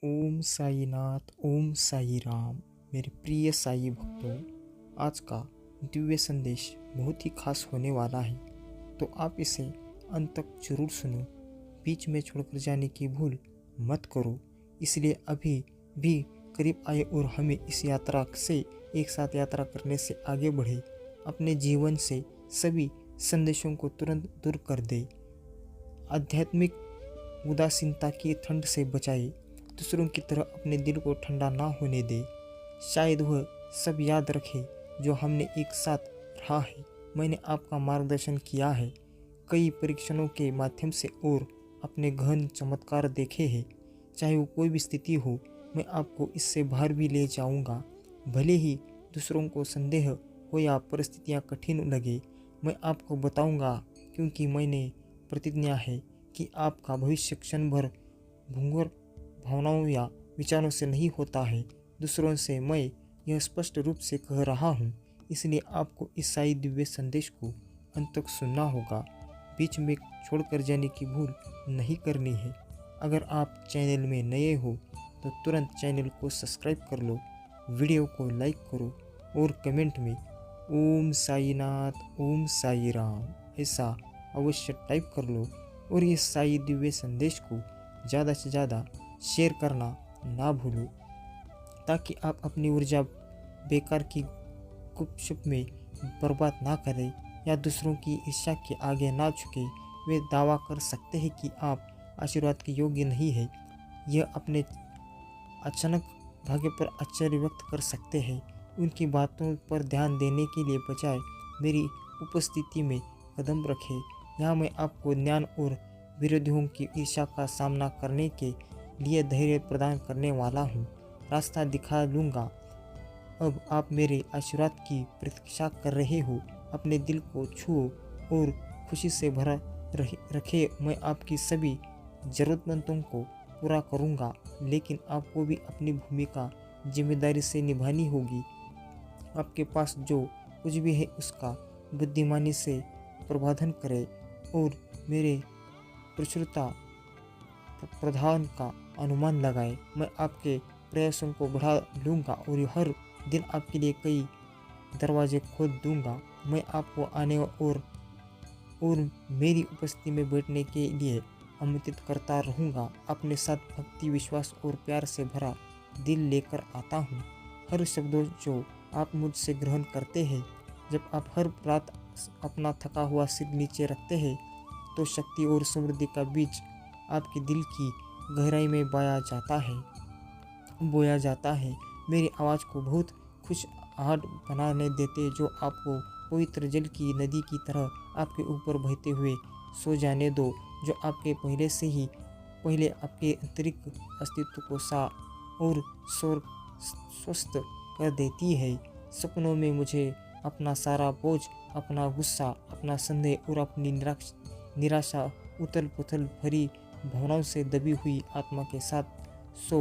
ओम साईनाथ, ओम साई राम। मेरे प्रिय साई भक्तों, आज का दिव्य संदेश बहुत ही खास होने वाला है, तो आप इसे अंत तक जरूर सुनो। बीच में छोड़कर जाने की भूल मत करो। इसलिए अभी भी करीब आए और हमें इस यात्रा से एक साथ यात्रा करने से आगे बढ़े। अपने जीवन से सभी संदेशों को तुरंत दूर कर दे। आध्यात्मिक उदासीनता की ठंड से बचाए। दूसरों की तरह अपने दिल को ठंडा ना होने दे। शायद वह सब याद रखे जो हमने एक साथ रहा है। मैंने आपका मार्गदर्शन किया है कई परीक्षणों के माध्यम से और अपने गहन चमत्कार देखे हैं। चाहे वो कोई भी स्थिति हो, मैं आपको इससे बाहर भी ले जाऊंगा। भले ही दूसरों को संदेह हो या परिस्थितियां कठिन लगे, मैं आपको बताऊंगा, क्योंकि मैंने प्रतिज्ञा है कि आपका भविष्य क्षण भर भंगुर भावनाओं या विचारों से नहीं होता है। दूसरों से मैं यह स्पष्ट रूप से कह रहा हूँ, इसलिए आपको इस साई दिव्य संदेश को अंत तक सुनना होगा। बीच में छोड़कर जाने की भूल नहीं करनी है। अगर आप चैनल में नए हो तो तुरंत चैनल को सब्सक्राइब कर लो, वीडियो को लाइक करो और कमेंट में ओम साईनाथ, ओम साई राम ऐसा अवश्य टाइप कर लो। और इस साई दिव्य संदेश को ज़्यादा से ज़्यादा शेयर करना ना भूलो, ताकि आप अपनी ऊर्जा बेकार की गुपचुप में बर्बाद ना करें या दूसरों की ईर्ष्या के आगे ना झुके। वे दावा कर सकते हैं कि आप आशीर्वाद के योग्य नहीं है। यह अपने अचानक भाग्य पर आश्चर्य व्यक्त कर सकते हैं। उनकी बातों पर ध्यान देने के लिए बजाय मेरी उपस्थिति में कदम रखें। यहाँ मैं आपको ज्ञान और विरोधियों की ईर्ष्या का सामना करने के लिए धैर्य प्रदान करने वाला हूँ। रास्ता दिखा लूँगा। अब आप मेरे आशीर्वाद की प्रतीक्षा कर रहे हो। अपने दिल को छुओ और खुशी से भरा रखे। मैं आपकी सभी ज़रूरतमंदों को पूरा करूँगा, लेकिन आपको भी अपनी भूमिका जिम्मेदारी से निभानी होगी। आपके पास जो कुछ भी है उसका बुद्धिमानी से प्रबंधन करें और मेरे प्रचुरता प्रधान का अनुमान लगाएं। मैं आपके प्रयासों को बढ़ा लूँगा और हर दिन आपके लिए कई दरवाजे खोल दूँगा। मैं आपको आने और मेरी उपस्थिति में बैठने के लिए आमंत्रित करता रहूँगा। अपने साथ भक्ति, विश्वास और प्यार से भरा दिल लेकर आता हूँ। हर शब्दों जो आप मुझसे ग्रहण करते हैं, जब आप हर रात अपना थका हुआ सिर नीचे रखते हैं, तो शक्ति और समृद्धि का बीज आपके दिल की गहराई में बोया जाता है। मेरी आवाज़ को बहुत खुशहाल बनाने देते, जो आपको पवित्र जल की नदी की तरह आपके ऊपर बहते हुए सो जाने दो, जो आपके पहले आपके आंतरिक अस्तित्व को सा और स्वस्थ कर देती है। सपनों में मुझे अपना सारा बोझ, अपना गुस्सा, अपना संदेह और अपनी निराशा, उथल पुथल भरी भावनाओं से दबी हुई आत्मा के साथ सो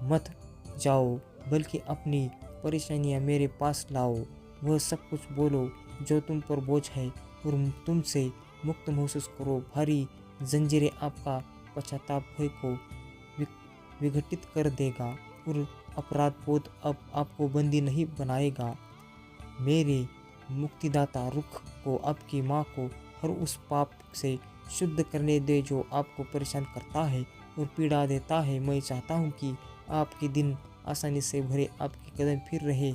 मत जाओ, बल्कि अपनी परेशानियां मेरे पास लाओ। वह सब कुछ बोलो जो तुम पर बोझ है और तुमसे मुक्त महसूस करो। भारी जंजीरें आपका पश्चाताप भय को विघटित कर देगा और अपराध बोध अब आपको बंदी नहीं बनाएगा। मेरे मुक्तिदाता रुख को, आपकी माँ को, हर उस पाप से शुद्ध करने दे जो आपको परेशान करता है और पीड़ा देता है। मैं चाहता हूँ कि आपके दिन आसानी से भरे, आपके कदम फिर रहे,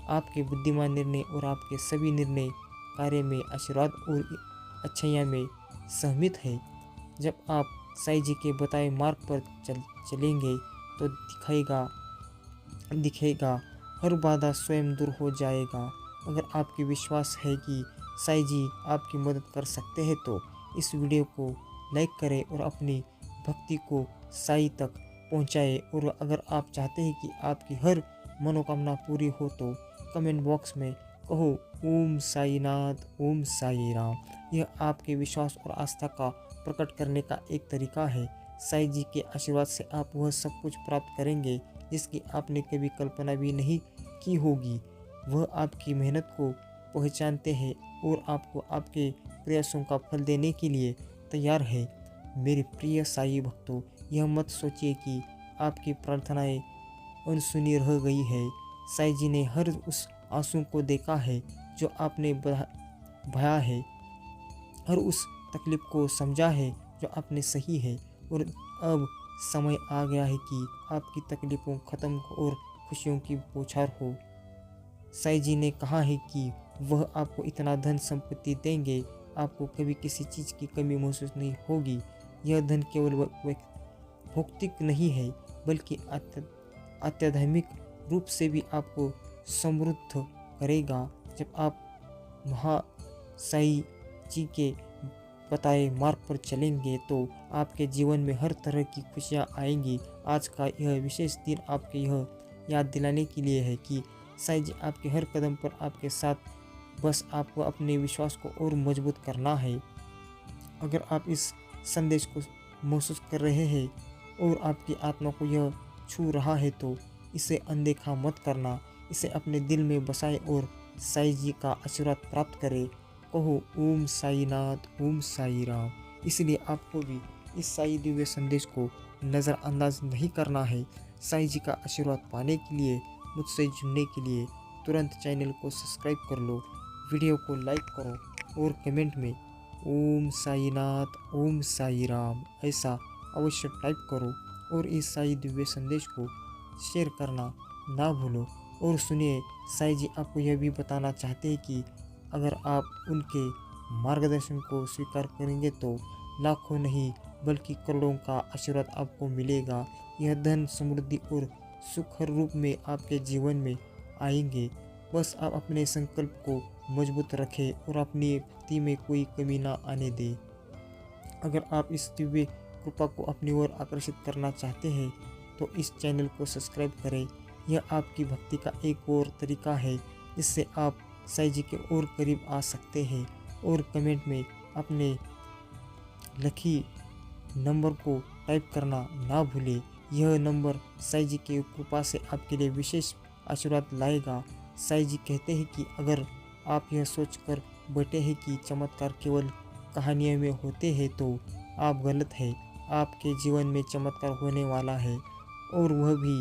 आपके बुद्धिमान निर्णय और आपके सभी निर्णय कार्य में आशीर्वाद और अच्छाइयाँ में सहमित है। जब आप साई जी के बताए मार्ग पर चलेंगे तो दिखेगा हर बाधा स्वयं दूर हो जाएगा। अगर आपकी विश्वास है कि साई जी आपकी मदद कर सकते हैं, तो इस वीडियो को लाइक करें और अपनी भक्ति को साई तक पहुंचाएं। और अगर आप चाहते हैं कि आपकी हर मनोकामना पूरी हो, तो कमेंट बॉक्स में कहो ओम साईनाथ, ओम साई राम। यह आपके विश्वास और आस्था का प्रकट करने का एक तरीका है। साई जी के आशीर्वाद से आप वह सब कुछ प्राप्त करेंगे जिसकी आपने कभी कल्पना भी नहीं की होगी। वह आपकी मेहनत को पहचानते हैं और आपको आपके प्रयासों का फल देने के लिए तैयार है। मेरे प्रिय साई भक्तों, यह मत सोचिए कि आपकी प्रार्थनाएं अनसुनी रह गई है। साईं जी ने हर उस आंसू को देखा है जो आपने बहाया है, हर उस तकलीफ को समझा है जो आपने सही है। और अब समय आ गया है कि आपकी तकलीफों खत्म और खुशियों की बौछार हो। साईं जी ने कहा है कि वह आपको इतना धन संपत्ति देंगे, आपको कभी किसी चीज़ की कमी महसूस नहीं होगी। यह धन केवल भौतिक नहीं है, बल्कि आध्यात्मिक रूप से भी आपको समृद्ध करेगा। जब आप साईं जी के बताए मार्ग पर चलेंगे तो आपके जीवन में हर तरह की खुशियाँ आएंगी। आज का यह विशेष दिन आपके यह याद दिलाने के लिए है कि साईं जी आपके हर कदम पर आपके साथ, बस आपको अपने विश्वास को और मजबूत करना है। अगर आप इस संदेश को महसूस कर रहे हैं और आपकी आत्मा को यह छू रहा है तो इसे अनदेखा मत करना। इसे अपने दिल में बसाए और साईं जी का आशीर्वाद प्राप्त करें। कहो ओम साईनाथ, ओम साई राम। इसलिए आपको भी इस साईं दिव्य संदेश को नज़रअंदाज नहीं करना है। साईं जी का आशीर्वाद पाने के लिए, मुझसे जुड़ने के लिए तुरंत चैनल को सब्सक्राइब कर लो, वीडियो को लाइक करो और कमेंट में ओम साईनाथ, ओम साई राम ऐसा अवश्य टाइप करो। और इस साईं दिव्य संदेश को शेयर करना ना भूलो। और सुनिए, साईं जी आपको यह भी बताना चाहते हैं कि अगर आप उनके मार्गदर्शन को स्वीकार करेंगे तो लाखों नहीं बल्कि करोड़ों का आशीर्वाद आपको मिलेगा। यह धन, समृद्धि और सुख हर रूप में आपके जीवन में आएंगे। बस आप अपने संकल्प को मजबूत रखें और अपनी भक्ति में कोई कमी ना आने दें। अगर आप इस दिव्य कृपा को अपनी ओर आकर्षित करना चाहते हैं तो इस चैनल को सब्सक्राइब करें। यह आपकी भक्ति का एक और तरीका है जिससे आप साईं जी के और करीब आ सकते हैं। और कमेंट में अपने लकी नंबर को टाइप करना ना भूलें। यह नंबर साईं जी की कृपा से आपके लिए विशेष आशीर्वाद लाएगा। साईं जी कहते हैं कि अगर आप यह सोचकर बैठे हैं कि चमत्कार केवल कहानियों में होते हैं तो आप गलत हैं। आपके जीवन में चमत्कार होने वाला है और वह भी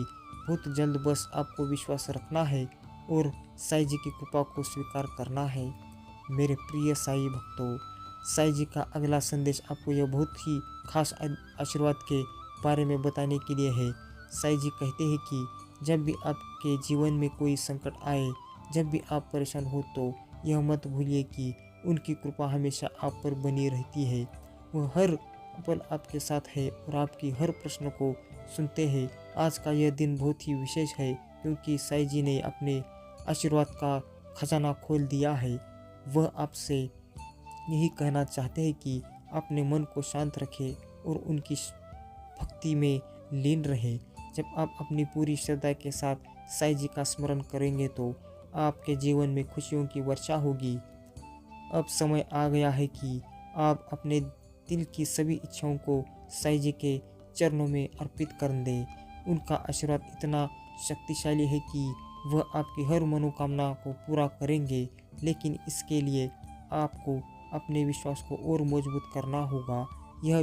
बहुत जल्द। बस आपको विश्वास रखना है और साईं जी की कृपा को स्वीकार करना है। मेरे प्रिय साईं भक्तों, साईं जी का अगला संदेश आपको यह बहुत ही खास आशीर्वाद के बारे में बताने के लिए है। साईं जी कहते हैं कि जब भी आपके जीवन में कोई संकट आए, जब भी आप परेशान हो तो यह मत भूलिए कि उनकी कृपा हमेशा आप पर बनी रहती है। वह हर पल आपके साथ है और आपकी हर प्रश्न को सुनते हैं। आज का यह दिन बहुत ही विशेष है क्योंकि साईं जी ने अपने आशीर्वाद का खजाना खोल दिया है। वह आपसे यही कहना चाहते हैं कि अपने मन को शांत रखें और उनकी भक्ति में लीन रहें। जब आप अपनी पूरी श्रद्धा के साथ साईं जी का स्मरण करेंगे तो आपके जीवन में खुशियों की वर्षा होगी। अब समय आ गया है कि आप अपने दिल की सभी इच्छाओं को साईं जी के चरणों में अर्पित कर दें। उनका आशीर्वाद इतना शक्तिशाली है कि वह आपकी हर मनोकामना को पूरा करेंगे। लेकिन इसके लिए आपको अपने विश्वास को और मजबूत करना होगा। यह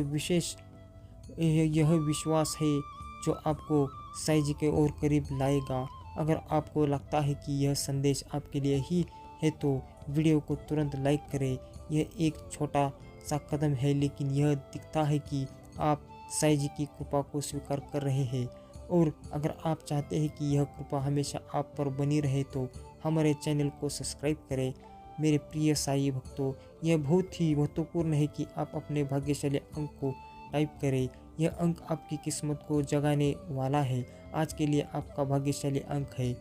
विश्वास है जो आपको साईं जी के और करीब लाएगा। अगर आपको लगता है कि यह संदेश आपके लिए ही है तो वीडियो को तुरंत लाइक करें। यह एक छोटा सा कदम है लेकिन यह दिखता है कि आप साईं जी की कृपा को स्वीकार कर रहे हैं। और अगर आप चाहते हैं कि यह कृपा हमेशा आप पर बनी रहे तो हमारे चैनल को सब्सक्राइब करें। मेरे प्रिय साईं भक्तों, यह बहुत ही महत्वपूर्ण है कि आप अपने भाग्यशाली अंक को टाइप करें। यह अंक आपकी किस्मत को जगाने वाला है। आज के लिए आपका भाग्यशाली अंक है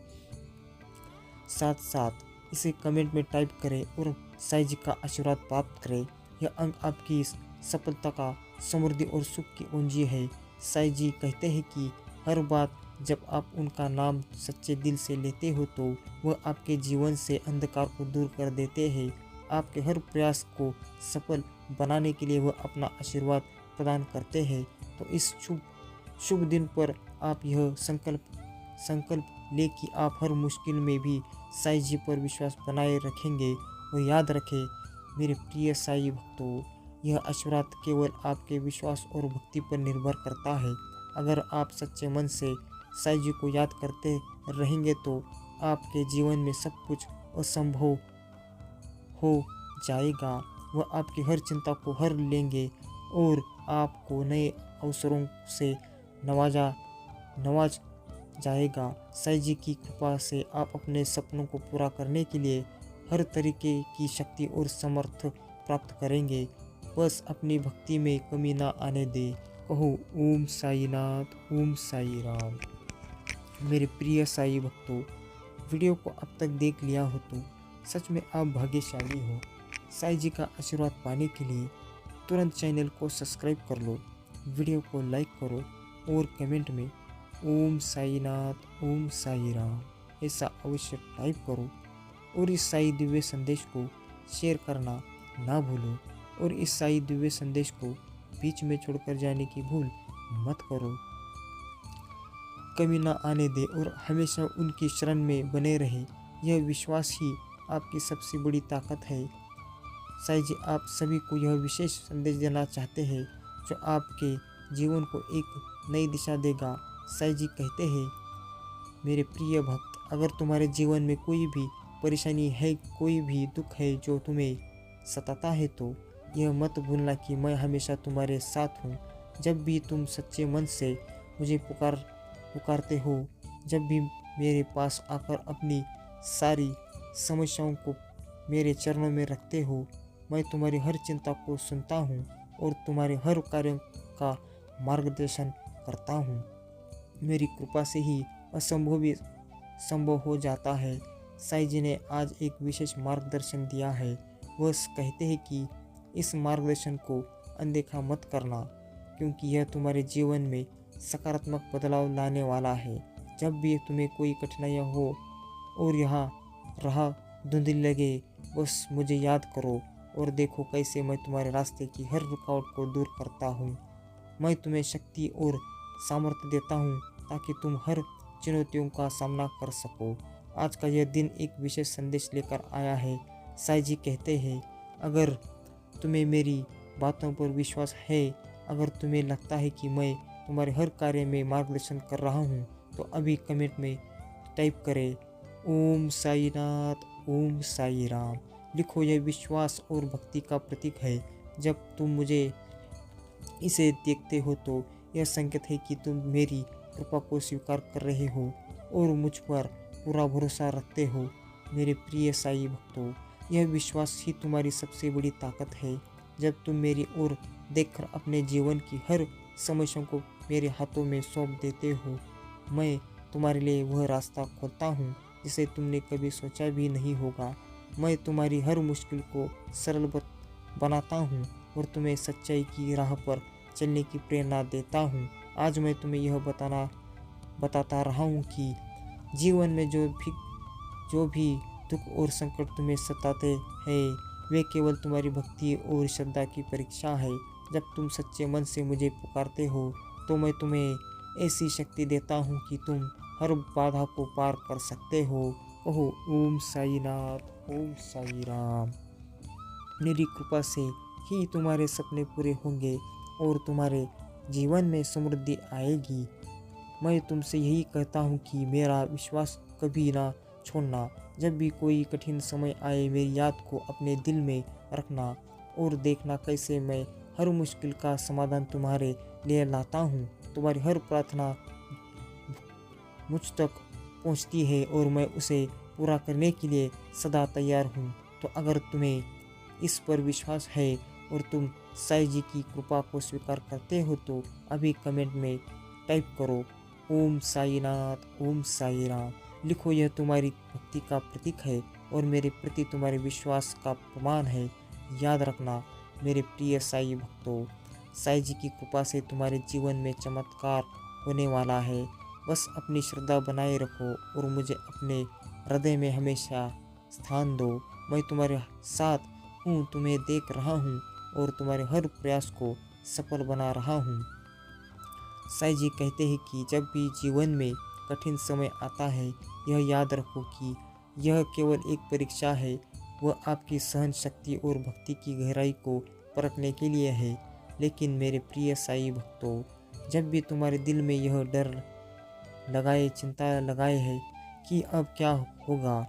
77। इसे कमेंट में टाइप करें और साईं जी का आशीर्वाद प्राप्त करें। यह अंक आपकी सफलता का, समृद्धि और सुख की कुंजी है। साईं जी कहते हैं कि हर बात जब आप उनका नाम सच्चे दिल से लेते हो तो वह आपके जीवन से अंधकार को दूर कर देते हैं। आपके हर प्रयास को सफल बनाने के लिए वह अपना आशीर्वाद प्रदान करते हैं। तो इस शुभ दिन पर आप यह संकल्प ले कि आप हर मुश्किल में भी साईं जी पर विश्वास बनाए रखेंगे। और याद रखें मेरे प्रिय साईं भक्तों, यह आशीर्वाद केवल आपके विश्वास और भक्ति पर निर्भर करता है। अगर आप सच्चे मन से साईं जी को याद करते रहेंगे तो आपके जीवन में सब कुछ असंभव हो जाएगा। वह आपकी हर चिंता को हर लेंगे और आपको नए अवसरों से नवाज जाएगा। साईं जी की कृपा से आप अपने सपनों को पूरा करने के लिए हर तरीके की शक्ति और समर्थ प्राप्त करेंगे। बस अपनी भक्ति में कमी ना आने दे। कहो ओम साईनाथ, ओम साई राम। मेरे प्रिय साई भक्तों, वीडियो को अब तक देख लिया हो तो सच में आप भाग्यशाली हो। साईं जी का आशीर्वाद पाने के लिए तुरंत चैनल को सब्सक्राइब कर लो, वीडियो को लाइक करो और कमेंट में ओम साईनाथ, ओम साई राम ऐसा अवश्य टाइप करो और इस साई दिव्य संदेश को शेयर करना ना भूलो और इस साई दिव्य संदेश को बीच में छोड़कर जाने की भूल मत करो। कमी ना आने दे और हमेशा उनकी शरण में बने रहे, यह विश्वास ही आपकी सबसे बड़ी ताकत है। साईं जी आप सभी को यह विशेष संदेश देना चाहते हैं जो आपके जीवन को एक नई दिशा देगा। साईं जी कहते हैं, मेरे प्रिय भक्त, अगर तुम्हारे जीवन में कोई भी परेशानी है, कोई भी दुख है जो तुम्हें सताता है तो यह मत भूलना कि मैं हमेशा तुम्हारे साथ हूँ। जब भी तुम सच्चे मन से मुझे पुकारते हो, जब भी मेरे पास आकर अपनी सारी समस्याओं को मेरे चरणों में रखते हो, मैं तुम्हारी हर चिंता को सुनता हूँ और तुम्हारे हर कार्य का मार्गदर्शन करता हूँ। मेरी कृपा से ही असंभव भी संभव हो जाता है। साईं जी ने आज एक विशेष मार्गदर्शन दिया है। वह कहते हैं कि इस मार्गदर्शन को अनदेखा मत करना, क्योंकि यह तुम्हारे जीवन में सकारात्मक बदलाव लाने वाला है। जब भी तुम्हें कोई कठिनाइयाँ हो और यहाँ राह धुंधली लगे, बस मुझे याद करो और देखो कैसे मैं तुम्हारे रास्ते की हर रुकावट को दूर करता हूँ। मैं तुम्हें शक्ति और सामर्थ्य देता हूँ ताकि तुम हर चुनौतियों का सामना कर सको। आज का यह दिन एक विशेष संदेश लेकर आया है। साईं जी कहते हैं, अगर तुम्हें मेरी बातों पर विश्वास है, अगर तुम्हें लगता है कि मैं तुम्हारे हर कार्य में मार्गदर्शन कर रहा हूँ, तो अभी कमेंट में टाइप करें ओम साईनाथ, ओम साई राम। लिखो, यह विश्वास और भक्ति का प्रतीक है। जब तुम मुझे इसे देखते हो तो यह संकेत है कि तुम मेरी कृपा को स्वीकार कर रहे हो और मुझ पर पूरा भरोसा रखते हो। मेरे प्रिय साई भक्तों, यह विश्वास ही तुम्हारी सबसे बड़ी ताकत है। जब तुम मेरी ओर देखकर अपने जीवन की हर समस्या को मेरे हाथों में सौंप देते हो, मैं तुम्हारे लिए वह रास्ता खोलता हूँ जिसे तुमने कभी सोचा भी नहीं होगा। मैं तुम्हारी हर मुश्किल को सरल बनाता हूँ और तुम्हें सच्चाई की राह पर चलने की प्रेरणा देता हूँ। आज मैं तुम्हें यह बताता रहा हूँ कि जीवन में जो भी दुख और संकट तुम्हें सताते हैं, वे केवल तुम्हारी भक्ति और श्रद्धा की परीक्षा है। जब तुम सच्चे मन से मुझे पुकारते हो तो मैं तुम्हें ऐसी शक्ति देता हूँ कि तुम हर बाधा को पार कर सकते हो। कहो ओम साईनाथ, ओम साई राम। मेरी कृपा से ही तुम्हारे सपने पूरे होंगे और तुम्हारे जीवन में समृद्धि आएगी। मैं तुमसे यही कहता हूँ कि मेरा विश्वास कभी ना छोड़ना। जब भी कोई कठिन समय आए, मेरी याद को अपने दिल में रखना और देखना कैसे मैं हर मुश्किल का समाधान तुम्हारे लिए लाता हूँ। तुम्हारी हर प्रार्थना मुझ तक पहुँचती है और मैं उसे पूरा करने के लिए सदा तैयार हूँ। तो अगर तुम्हें इस पर विश्वास है और तुम साईं जी की कृपा को स्वीकार करते हो तो अभी कमेंट में टाइप करो ओम साईनाथ, ओम साई राम। लिखो, यह तुम्हारी भक्ति का प्रतीक है और मेरे प्रति तुम्हारे विश्वास का प्रमाण है। याद रखना मेरे प्रिय साई भक्तों, साईं जी की कृपा से तुम्हारे जीवन में चमत्कार होने वाला है। बस अपनी श्रद्धा बनाए रखो और मुझे अपने हृदय में हमेशा स्थान दो। मैं तुम्हारे साथ हूँ, तुम्हें देख रहा हूँ और तुम्हारे हर प्रयास को सफल बना रहा हूँ। साईं जी कहते हैं कि जब भी जीवन में कठिन समय आता है, यह याद रखो कि यह केवल एक परीक्षा है। वह आपकी सहन शक्ति और भक्ति की गहराई को परखने के लिए है। लेकिन मेरे प्रिय साई भक्तों, जब भी तुम्हारे दिल में यह डर लगाए, चिंता लगाए है कि अब क्या होगा,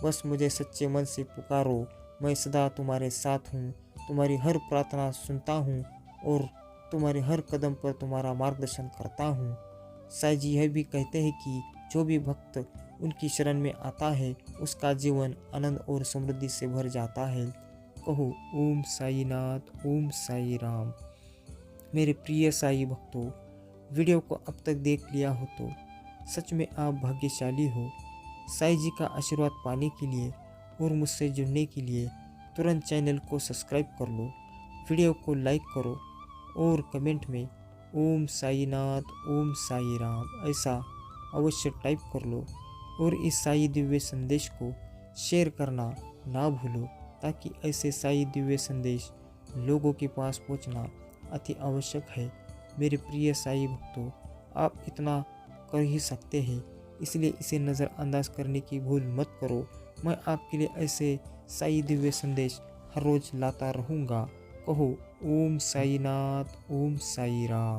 बस मुझे सच्चे मन से पुकारो। मैं सदा तुम्हारे साथ हूँ, तुम्हारी हर प्रार्थना सुनता हूँ और तुम्हारे हर कदम पर तुम्हारा मार्गदर्शन करता हूँ। साईं जी यह भी कहते हैं कि जो भी भक्त उनकी शरण में आता है उसका जीवन आनंद और समृद्धि से भर जाता है। कहो ओम साई नाथ, ओम साई राम। मेरे प्रिय साई भक्तों, वीडियो को अब तक देख लिया हो तो सच में आप भाग्यशाली हो। साईं जी का आशीर्वाद पाने के लिए और मुझसे जुड़ने के लिए तुरंत चैनल को सब्सक्राइब कर लो, वीडियो को लाइक करो और कमेंट में ओम साई नाथ, ओम साई राम ऐसा अवश्य टाइप कर लो और इस साई दिव्य संदेश को शेयर करना ना भूलो, ताकि ऐसे साई दिव्य संदेश लोगों के पास पहुंचना अति आवश्यक है। मेरे प्रिय साई भक्तों, आप इतना कर ही सकते हैं, इसलिए इसे नज़रअंदाज करने की भूल मत करो। मैं आपके लिए ऐसे साई दिव्य संदेश हर रोज़ लाता रहूँगा। कहो ओम साई नाथ, ओम साई राम।